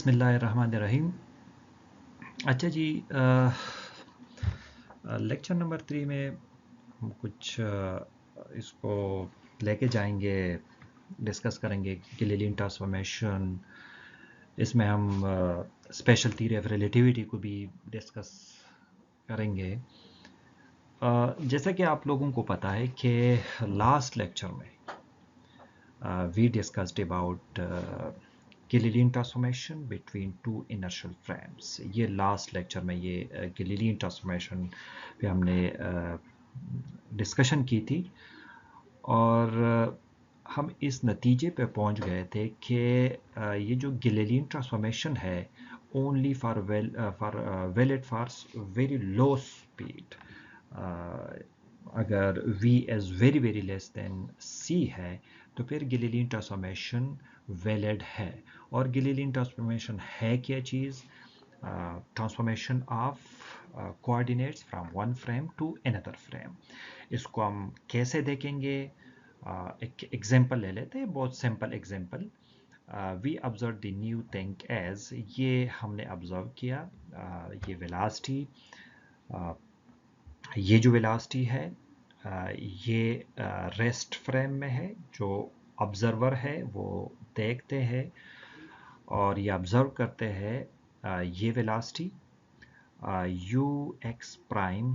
बिस्मिल्लाहिर्रहमानिर्रहीम। अच्छा जी, lecture number 3 में हम कुछ इसको लेके जाएंगे, डिस्कस करेंगे गैलीलियन ट्रांसफॉर्मेशन। इसमें हम स्पेशल थ्योरी ऑफ रिलेटिविटी को भी डिस्कस करेंगे। जैसा कि आप लोगों को पता है कि लास्ट लेक्चर में we discussed about Galilean transformation between two inertial frames. ये लास्ट लेक्चर में ये Galilean transformation पे हमने डिस्कशन की थी और हम इस नतीजे पे पहुंच गए थे कि ये जो Galilean transformation है only for valid for very low speed. अगर v is very very less than c है तो फिर गिलीलियन ट्रांसफॉर्मेशन वैलिड है। और गिलीलियन ट्रांसफॉर्मेशन है क्या चीज़? Transformation of coordinates from one frame to another frame. इसको हम कैसे देखेंगे? एक एग्जांपल ले लेते हैं, बहुत simple example. We observe the new thing as, ये हमने ऑब्जर्व किया ये वेलोसिटी, ये जो वेलोसिटी है ये रेस्ट फ्रेम में है। जो ऑब्जर्वर है वो देखते हैं और ये ऑब्जर्व करते हैं ये velocity u x prime.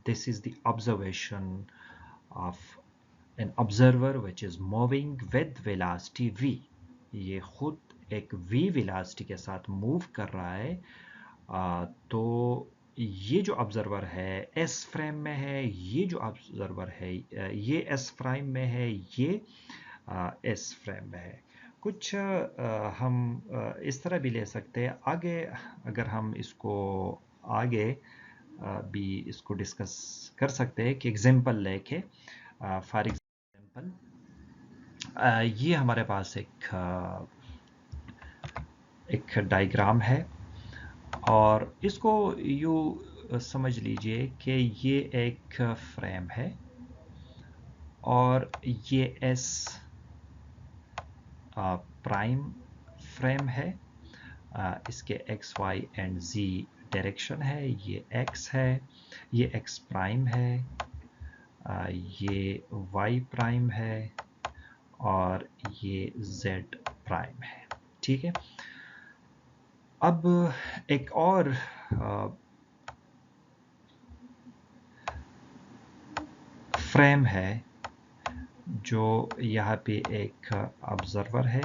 This is the observation of an observer which is moving with velocity v. ये खुद एक v velocity के साथ मूव कर रहा है। तो ये जो ऑब्जर्वर है s फ्रेम में है, ये जो ऑब्जर्वर है ये s प्राइम में है, ये s फ्रेम में है। कुछ हम इस तरह भी ले सकते हैं आगे, अगर हम इसको आगे भी इसको डिस्कस कर सकते हैं कि एग्जांपल लेके। फॉर एग्जांपल ये हमारे पास एक डायग्राम है और इसको यूँ समझ लीजिए कि ये एक फ्रेम है और ये एस प्राइम फ्रेम है। इसके X Y and Z direction है। ये एक्स है, ये एक्स प्राइम है, ये वाई प्राइम है और ये जेड प्राइम है। ठीक है। अब एक और फ्रेम है जो यहाँ पे एक ऑब्जर्वर है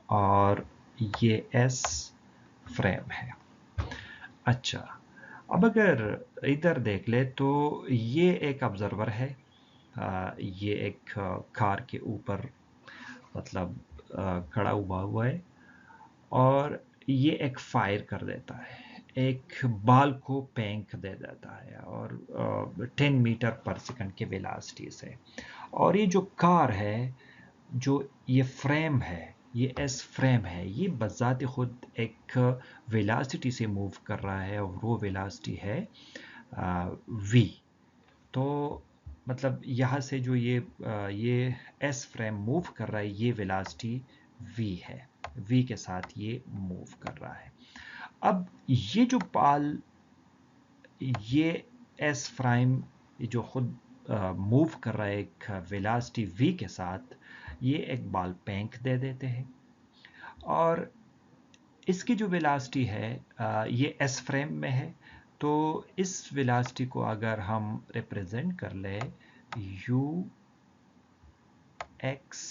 और ये एस फ्रेम है। अच्छा, अब अगर इधर देख ले तो ये एक ऑब्जर्वर है, ये एक कार के ऊपर मतलब खड़ा हुआ है और ये एक फायर कर देता है, एक बॉल को फेंक दे देता है और 10 मीटर पर सेकंड के वेलोसिटी से। और ये जो कार है, जो ये फ्रेम है, ये एस फ्रेम है, ये बजाते खुद एक वेलोसिटी से मूव कर रहा है और वो वेलोसिटी है v। तो मतलब यहाँ से जो ये एस फ्रेम मूव कर रहा है, ये वेलोसिटी v है, v के साथ ये मूव कर रहा है। अब ये जो बॉल, ये एस प्राइम जो खुद मूव कर रहा है एक वेलोसिटी v के साथ, ये एक बॉल फेंक दे देते हैं और इसकी जो वेलोसिटी है ये एस फ्रेम में है। तो इस वेलोसिटी को अगर हम रिप्रेजेंट कर ले u x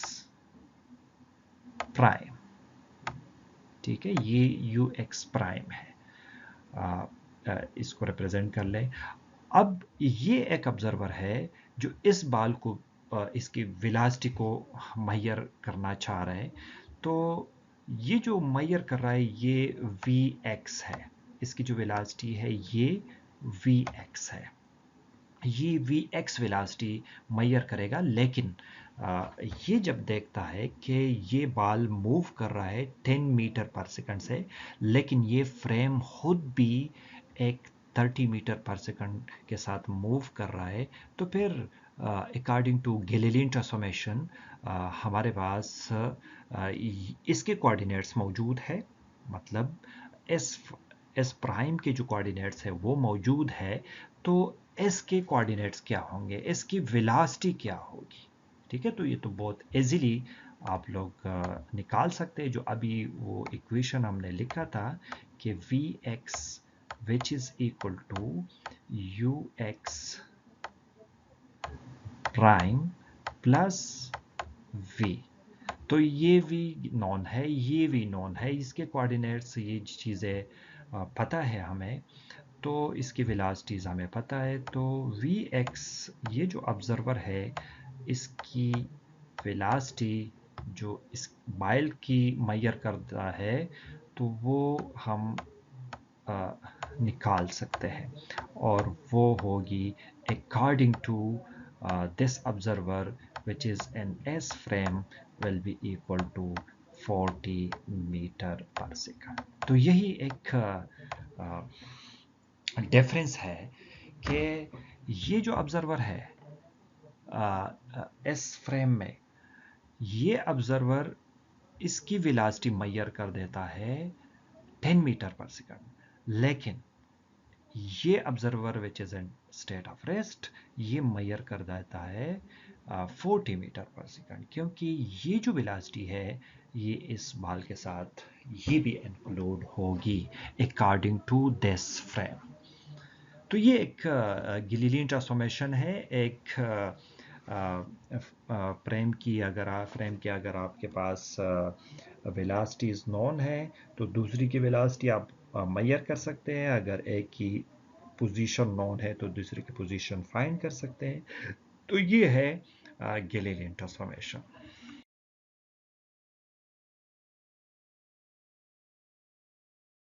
प्राइम, ठीक है, ये u x प्राइम है, इसको रिप्रेजेंट कर ले। अब ये एक ऑब्जर्वर है जो इस बॉल को इसकी वेलोसिटी को मेजर करना चाह रहा है। तो ये जो मेजर कर रहा है ये vx है, इसकी जो वेलोसिटी है ये vx है। ये vx वेलोसिटी मेजर करेगा, लेकिन ये जब देखता है कि ये बॉल मूव कर रहा है 10 मीटर पर सेकंड से, लेकिन ये फ्रेम खुद भी एक 30 मीटर पर सेकंड के साथ मूव कर रहा है, तो फिर अकॉर्डिंग टू गैलीलियन ट्रांसफॉर्मेशन हमारे पास इसके कोऑर्डिनेट्स मौजूद है, मतलब एस एस प्राइम के जो कोऑर्डिनेट्स है वो मौजूद है, तो एस के कोऑर्डिनेट्स क्या होंगे, एस की वेलोसिटी क्या होगी। ठीक है, तो ये तो बहुत इजीली आप लोग निकाल सकते हैं। जो अभी वो इक्वेशन हमने लिखा था कि V X which is equal to U X prime plus V, तो ये वी नॉन है, ये वी नॉन है, इसके कोऑर्डिनेट्स ये चीज़ें पता है हमें, तो इसकी वेलोसिटीज़ हमें पता है। तो वी एक्स ये जो ऑब्जर्वर है इसकी वेलोसिटी जो इस माइल की मैयर करता है, तो वो हम निकाल सकते हैं, और वो होगी according to this observer which is an S frame will be equal to 40 metre पर सेकंड। तो यही एक डिफरेंस है कि ये जो ऑब्जर्वर है एस फ्रेम में, ये ऑब्जर्वर इसकी वेलोसिटी मैयर कर देता है 10 मीटर पर सेकंड, लेकिन ये observer which is in state of rest ये मैयर कर देता है 40 मीटर पर सेकंड, क्योंकि ये जो वेलोसिटी है ये इस बॉल के साथ ये भी इंक्लूड होगी अकॉर्डिंग टू दिस फ्रेम। तो ये एक गैलीलियन ट्रांसफॉर्मेशन है। एक फ्रेम की अगर आपके पास वेलोसिटीज नॉन है तो दूसरी की वेलोसिटी आप मैयर कर सकते हैं, अगर एक की पोजीशन नॉन है तो दूसरे की पोजीशन फाइंड कर सकते हैं। तो ये है गैलीलियन ट्रांसफॉर्मेशन।